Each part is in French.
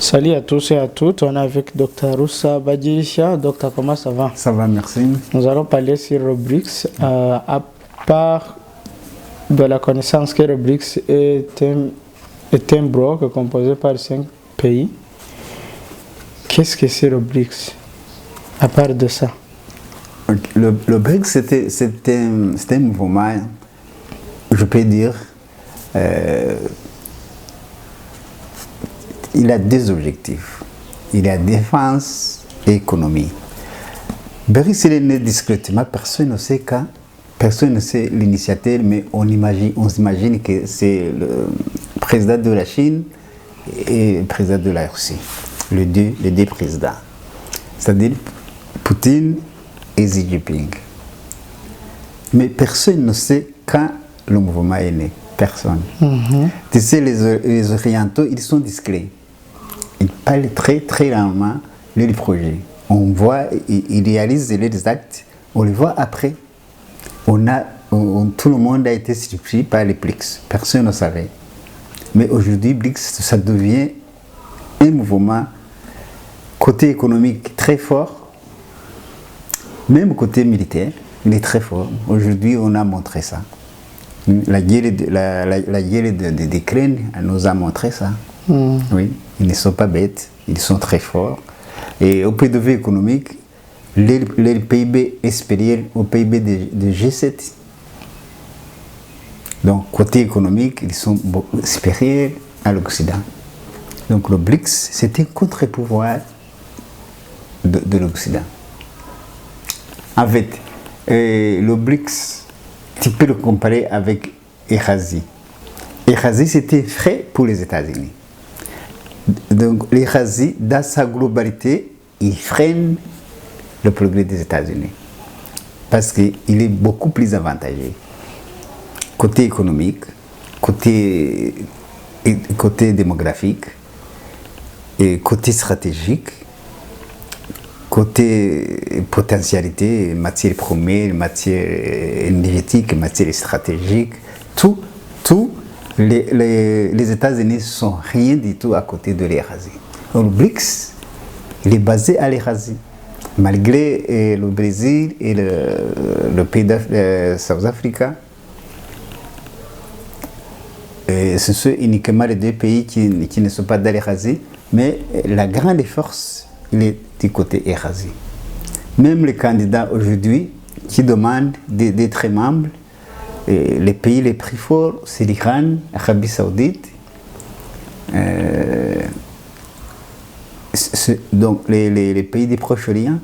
Salut à tous et à toutes, on est avec Dr Roussa Badilisha. Docteur, comment ça va? Ça va, merci. Nous allons parler sur Rubrics. À part de la connaissance que Rubrics est un bloc composé par 5 pays, qu'est-ce que c'est Rubrics? À part de ça. Le BRICS, c'était un mouvement, je peux dire, il a deux objectifs. Il a défense et économie. BRICS, il est né discrètement, personne ne sait quand, personne ne sait l'initiateur, mais on s'imagine que c'est le président de la Chine et le président de la Russie, les deux présidents. C'est-à-dire Poutine et Xi Jinping. Mais personne ne sait quand le mouvement est né. Personne. Tu sais, les Orientaux, ils sont discrets. Ils parlent très très rarement les projets. On voit, ils réalisent les actes, on les voit après. Tout le monde a été surpris par les BRICS. Personne ne savait. Mais aujourd'hui, BRICS, ça devient un mouvement côté économique très fort, même côté militaire, il est très fort. Aujourd'hui, on a montré ça. La guerre d'Ukraine nous a montré ça. Oui, ils ne sont pas bêtes, ils sont très forts. Et au point de vue économique, leur PIB est supérieur au PIB de G7. Donc, côté économique, ils sont supérieurs à l'Occident. Donc, le BRICS, c'est un contre-pouvoir de l'Occident. En fait, le BRICS, tu peux le comparer avec Eurasie. Eurasie, c'était frais pour les États-Unis. Donc, l'Eurasie, dans sa globalité, il freine le progrès des États-Unis. Parce qu'il est beaucoup plus avantageux. Côté économique, côté démographique, et côté stratégique, côté potentialité, matière première, matière énergétique, matière stratégique, tout, les États-Unis ne sont rien du tout à côté de l'Eurasie. Le BRICS, il est basé à l'Eurasie. Malgré le Brésil et le pays de South Africa, ce sont uniquement les deux pays qui ne sont pas dans l'Eurasie, mais la grande force, il est du côté Eurasie. Même les candidats aujourd'hui qui demandent d'être membres, les pays les plus forts, c'est l'Iran, l'Arabie Saoudite, donc les pays du Proche-Orient,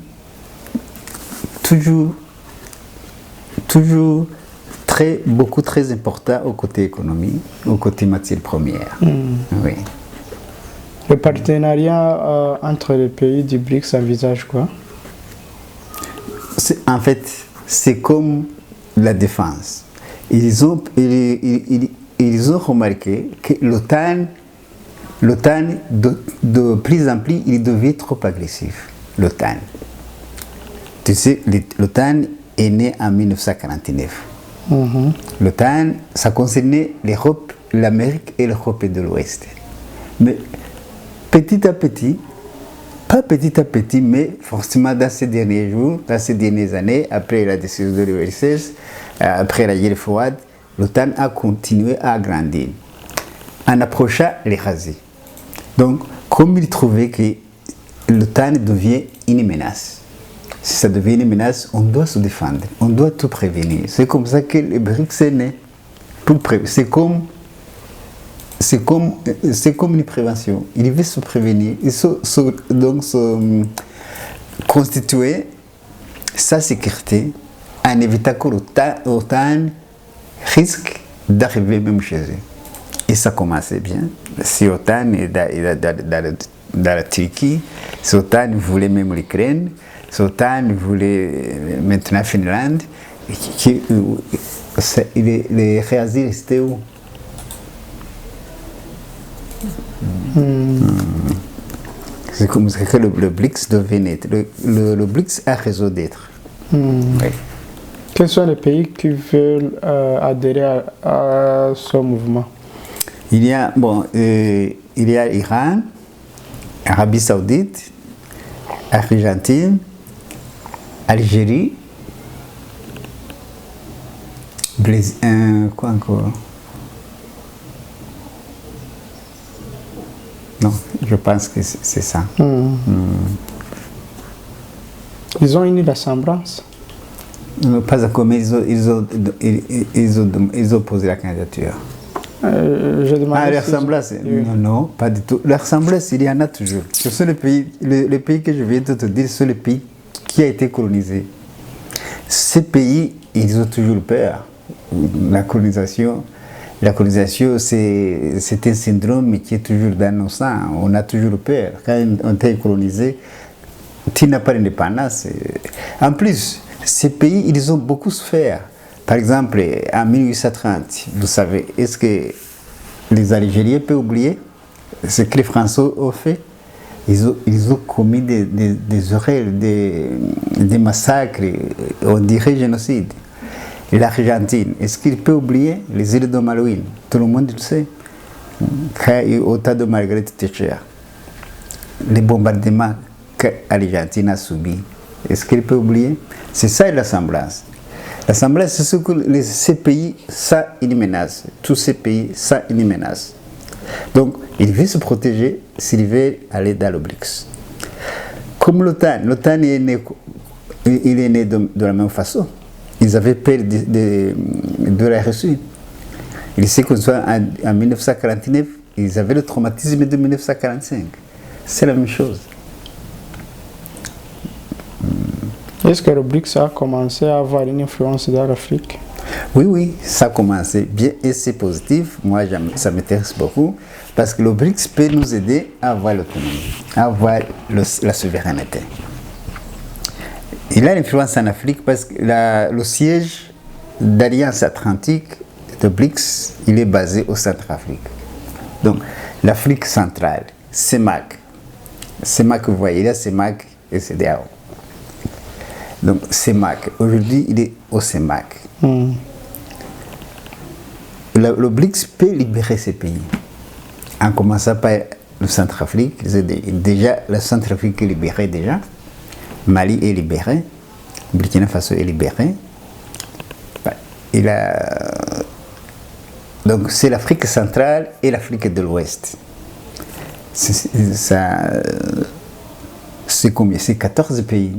toujours beaucoup très important au côté économie, au côté matière première. Oui. Le partenariat entre les pays du BRICS envisage quoi? En fait, c'est comme la défense. Ils ont remarqué que l'OTAN, de plus en plus, il devient trop agressif. L'OTAN. Tu sais, l'OTAN est né en 1949. L'OTAN, ça concernait l'Europe, l'Amérique et l'Europe de l'Ouest. Mais petit à petit, pas petit à petit, mais forcément dans ces derniers jours, dans ces dernières années, après la décision de l'URSS, après la guerre froide, l'OTAN a continué à grandir en approchant l'Eurasie. Donc, comme il trouvait que l'OTAN devient une menace, si ça devient une menace, on doit se défendre, on doit tout prévenir. C'est comme ça que le BRICS est né. C'est comme une prévention. Il veut se prévenir, donc se constituer sa sécurité en évitant que l'OTAN risque d'arriver même chez eux. Et ça commençait bien. Si l'OTAN est dans la Turquie, si l'OTAN voulait même l'Ukraine, si l'OTAN voulait maintenant la Finlande, les réasiles restaient où? C'est comme ça que le BRICS devait naître. Le BRICS a raison d'être. Oui. Quels sont les pays qui veulent adhérer à ce mouvement? Il y a l'Iran, Arabie Saoudite, Argentine, Algérie, quoi encore? Non, je pense que c'est ça. Ils ont une ressemblance. Pas encore, mais ils ont posé la candidature. Je demande La ressemblance, non, pas du tout. La ressemblance, il y en a toujours. Ce sont les pays que je viens de te dire, ce sont les pays qui ont été colonisés. Ces pays, ils ont toujours peur. La colonisation, c'est un syndrome qui est toujours dans nos sangs. On a toujours peur. Quand on est colonisé, tu n'as pas d'indépendance. En plus, ces pays, ils ont beaucoup souffert. Par exemple, en 1830, vous savez, est-ce que les Algériens peuvent oublier ce que les Français ont fait? Ils ont commis des horreurs, des massacres, on dirait génocide. L'Argentine, est-ce qu'il peut oublier les îles de Malouine? Tout le monde le sait. Au temps de Margaret Thatcher, les bombardements que l'Argentine a subis, est-ce qu'il peut oublier? C'est ça l'assemblage. L'assemblage, c'est ce que ces pays, ça, une menace. Tous ces pays, ça, une menace. Donc, il veut se protéger s'il veut aller dans le BRICS. Comme l'OTAN est né de la même façon. Ils avaient peur de la Russie. Il sait qu'on soit en 1949, ils avaient le traumatisme de 1945. C'est la même chose. Est-ce que le BRICS a commencé à avoir une influence dans l'Afrique? Oui, ça a commencé bien et c'est positif. Moi, ça m'intéresse beaucoup parce que le BRICS peut nous aider à avoir l'autonomie, à avoir la souveraineté. Il a une influence en Afrique parce que le siège d'Alliance Atlantique de BRICS, il est basé au Centrafrique. Donc, l'Afrique centrale, CEMAC. CEMAC, vous voyez, là, CEMAC et CEDEAO. Donc, CEMAC, aujourd'hui, il est au CEMAC. Le BRICS peut libérer ces pays. En commençant par le Centrafrique, déjà, le Centrafrique est libéré déjà. Mali est libéré. Burkina Faso est libéré. Donc, c'est l'Afrique centrale et l'Afrique de l'Ouest. C'est combien? C'est 14 pays.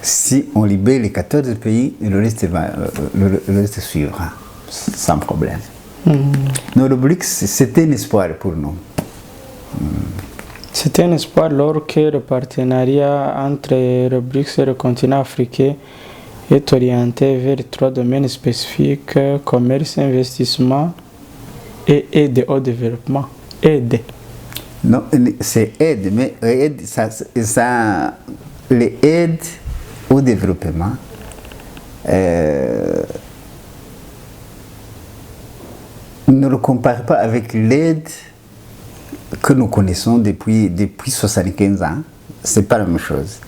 Si on libère les 14 pays, le reste suivra, sans problème. Donc, le BRICS, c'était un espoir pour nous. C'était un espoir lors que le partenariat entre le BRICS et le continent africain est orienté vers 3 domaines spécifiques: commerce, investissement et aide au développement. Aide. Non, c'est aide, mais aide, les aides au développement, ne le compare pas avec l'aide que nous connaissons depuis 75 ans. Ce n'est pas la même chose.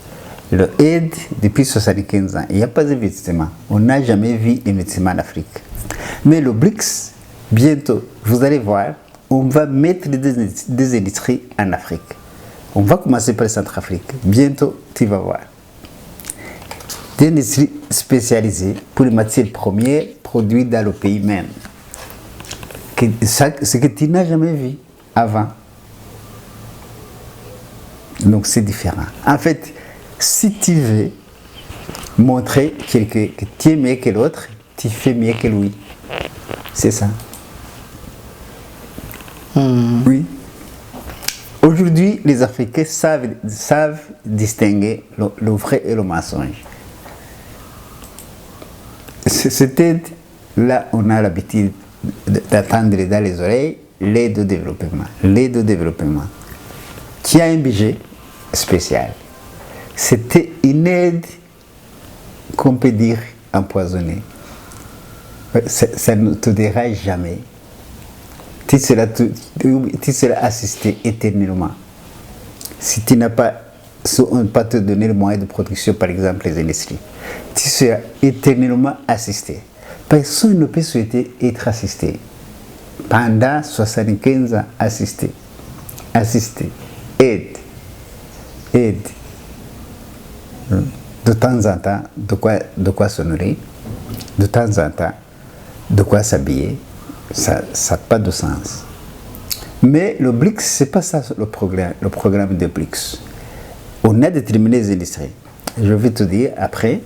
L'aide, depuis 75 ans, il n'y a pas d'investissement. On n'a jamais vu d'investissement en Afrique. Mais le BRICS, bientôt, vous allez voir, on va mettre des industries en Afrique. On va commencer par le Centrafrique. Bientôt, tu vas voir. Des industries spécialisées pour les matières premières produites dans le pays même. Ce que tu n'as jamais vu avant. Donc c'est différent. En fait, si tu veux montrer que tu es mieux que l'autre, tu fais mieux que lui. C'est ça. Oui. Aujourd'hui, les Africains savent distinguer le vrai et le mensonge. C'était là, on a l'habitude d'attendre dans les oreilles l'aide au développement. L'aide au développement, qui a un budget spécial. C'était une aide qu'on peut dire empoisonnée. Ça ne te dira jamais. Tu seras assisté éternellement. Si tu n'as pas, si on ne peut pas te donner le moyen de production, par exemple les industries, tu seras éternellement assisté. Personne ne peut souhaiter être assisté. Pendant 75 ans, assisté. aide. De temps en temps, de quoi se nourrir, de temps en temps, de quoi s'habiller, ça n'a pas de sens. Mais le BRICS, ce n'est pas ça le programme de BRICS. On a déterminé les industries. Je vais te dire après,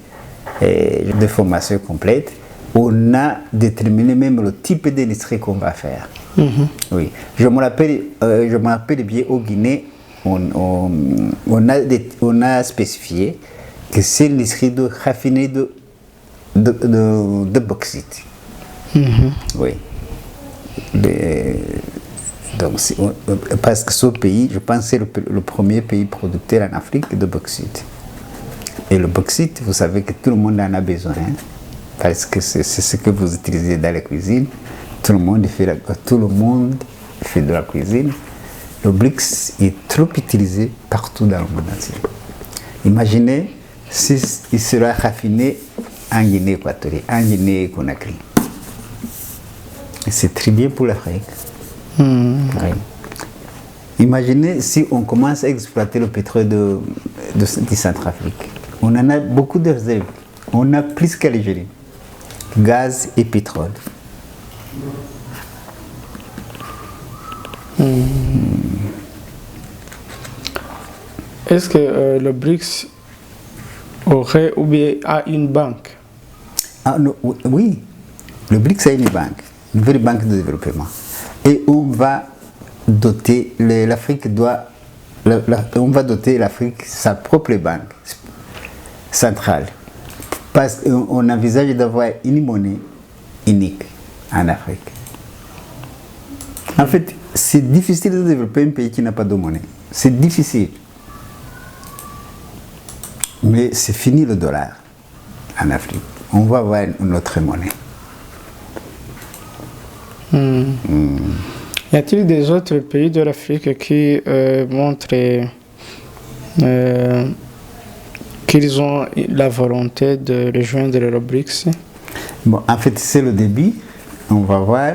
de formation complète, on a déterminé même le type d'industrie qu'on va faire. Oui. Je me rappelle bien au Guinée, on a spécifié que c'est l'industrie de raffinerie de bauxite. Oui. Donc, parce que ce pays, je pense, c'est le premier pays producteur en Afrique de bauxite. Et le bauxite, vous savez que tout le monde en a besoin, hein, parce que c'est ce que vous utilisez dans la cuisine. Tout le monde fait de la cuisine. Le BRICS est trop utilisé partout dans le monde entier. Imaginez s'il sera raffiné en Guinée équatoriale, en Guinée Conakry. C'est très bien pour l'Afrique. Oui. Imaginez si on commence à exploiter le pétrole du Centrafrique. On en a beaucoup de réserves. On a plus qu'Algérie. Gaz et pétrole. Est-ce que le BRICS aurait ou bien a une banque? Non, oui, le BRICS a une banque, une vraie banque de développement. Et on va doter l'Afrique sa propre banque centrale. Parce qu'on envisage d'avoir une monnaie unique en Afrique. En fait, c'est difficile de développer un pays qui n'a pas de monnaie. C'est difficile. Mais c'est fini le dollar en Afrique. On va avoir une autre monnaie. Y a-t-il des autres pays de l'Afrique qui montrent qu'ils ont la volonté de rejoindre le BRICS? Bon, en fait, c'est le début. On va voir.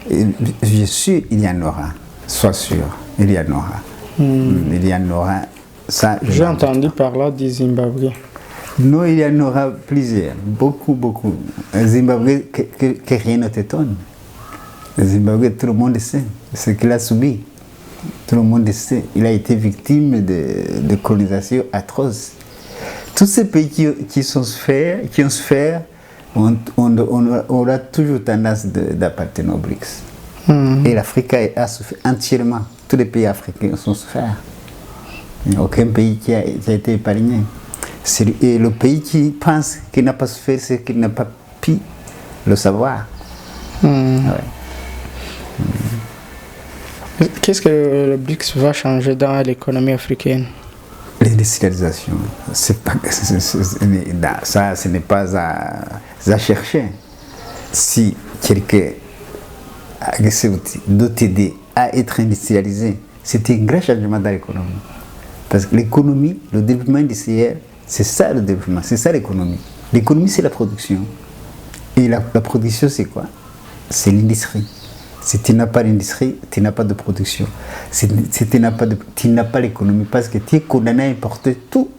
Je suis sûr qu'il y en aura. Sois sûr, il y en aura. Il y en aura. J'ai entendu parler du Zimbabwe. Non, il y en aura plusieurs. Beaucoup, beaucoup. Zimbabwe, que rien ne t'étonne. Zimbabwe, tout le monde sait ce qu'il a subi. Tout le monde sait. Il a été victime de colonisation atroce. Tous ces pays qui ont souffert, on aura toujours tendance d'appartenir au BRICS. Et l'Afrique a souffert entièrement. Tous les pays africains ont souffert. Il n'y a aucun pays qui a été épargné. Et le pays qui pense qu'il n'a pas souffert, c'est qu'il n'a pas pu le savoir. Qu'est-ce que le BRICS va changer dans l'économie africaine? L'industrialisation, ce n'est pas à chercher. Si quelqu'un a de t'aider à être industrialisé, c'est un grand changement dans l'économie. Parce que l'économie, le développement industriel, c'est ça le développement, c'est ça l'économie. L'économie, c'est la production. Et la production, c'est quoi? C'est l'industrie. Si tu n'as pas l'industrie, tu n'as pas de production. Si tu n'as pas l'économie, parce que tu es condamné à importer tout.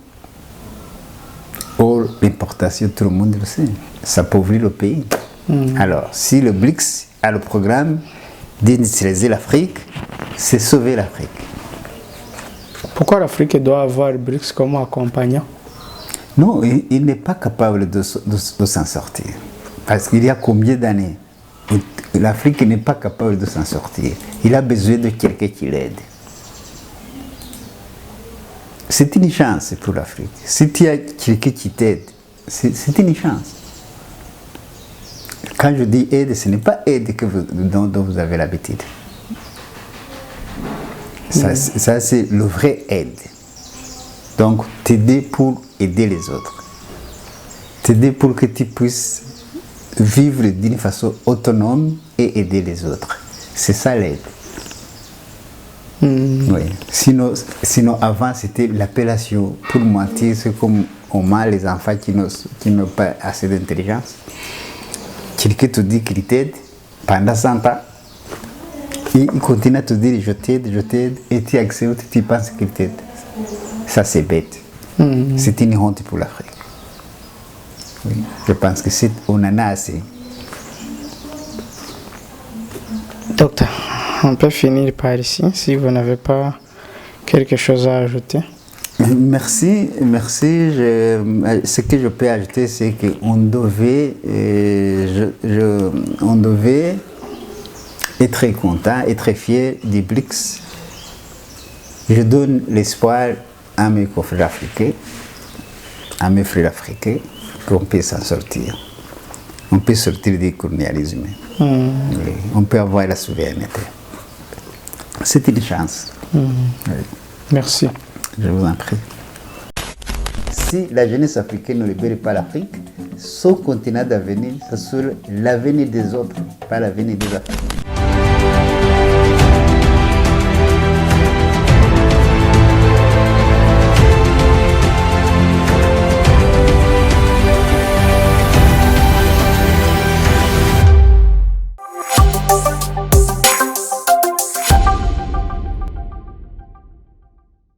Or, l'importation, tout le monde le sait, ça appauvrit le pays. Alors, si le BRICS a le programme d'industrialiser l'Afrique, c'est sauver l'Afrique. Pourquoi l'Afrique doit avoir le BRICS comme accompagnant? Non, il n'est pas capable de s'en sortir. Parce qu'il y a combien d'années l'Afrique n'est pas capable de s'en sortir. Il a besoin de quelqu'un qui l'aide. C'est une chance pour l'Afrique. Si tu as quelqu'un qui t'aide, c'est une chance. Quand je dis aide, ce n'est pas aide dont vous avez l'habitude. Ça, c'est le vrai aide. Donc, t'aider pour aider les autres. T'aider pour que tu puisses vivre d'une façon autonome et aider les autres. C'est ça l'aide. Oui. Sinon, avant, c'était l'appellation pour mentir, c'est comme on ment les enfants qui n'ont pas assez d'intelligence. Quelqu'un te dit qu'il t'aide pendant 100 ans. Et il continue à te dire je t'aide, et tu acceptes, tu penses qu'il t'aide. Ça, c'est bête. C'est une honte pour l'Afrique. Oui. Je pense que on en a assez. Docteur, on peut finir par ici si vous n'avez pas quelque chose à ajouter. Merci. Ce que je peux ajouter, c'est qu'on devait, on devait être très content et très fier du BRICS. Je donne l'espoir à mes confrères africains, à mes frères africains, qu'on peut s'en sortir. On peut sortir du colonialisme. On peut avoir la souveraineté. C'est une chance. Oui. Merci. Je vous en prie. Si la jeunesse africaine ne libère pas l'Afrique, son continent d'avenir, ce sera l'avenir des autres, pas l'avenir des Africains.